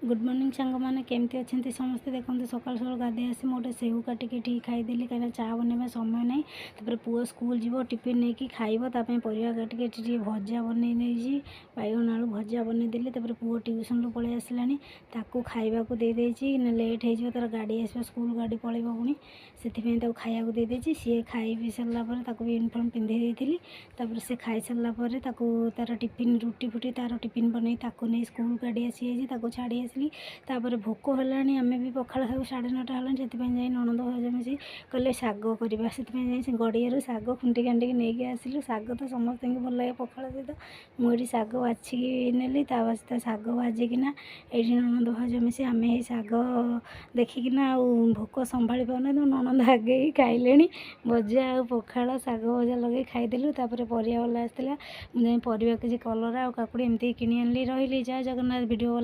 good morning सांग मैंने केमती अच्छा समस्ते देखते सकाल सकाल गाधे आसी गोटे सेव काटिक ठीक खाईदेली कहीं चा बनवा समय ना तापर पुओ स्कूल जीव टिफिन नहीं कि खाइब ताप परिया काटिक भजा बनई नहीं बैगन आलू भजा बनईदेली तापर पुओ ट्यूशन पलि आसला खाइबा देदेची लेट हो तार गाड़ी आस स्कूल गाड़ी पलैब पुणी से खाया देदेची सी खाई पी सारापर यूनिफॉर्म पिंधे देती से खाई सारापर तार टिफिन रुटी फुटी तार टिफिन बनई नहीं स्कूल गाड़ी आसी छाड़ी तापर भोक है आम भी पखाड़ खाऊ 9:30 है से ननद भाज मिसी कहले शाग करवा से गड़िया शाग खुंटी कांटिक नहीं आसिलु शाग तो समस्त भल लगे पखाड़ सहित मुझे शाग बाछिकी नेली सहित शाग भाजिकिना ये ननद भाज मिसी आम ये शाग देखिकिना भोक संभाली पाने तो ननद आगे ही खाइले भजा आ पखाड़ शाग भजा लगे खाईदेलु तापर परिया वाला आसाला मुझे परिया किसी कलर आ काकुड़ी एमती किणी आनी रही जय जगन्नाथ वीडियो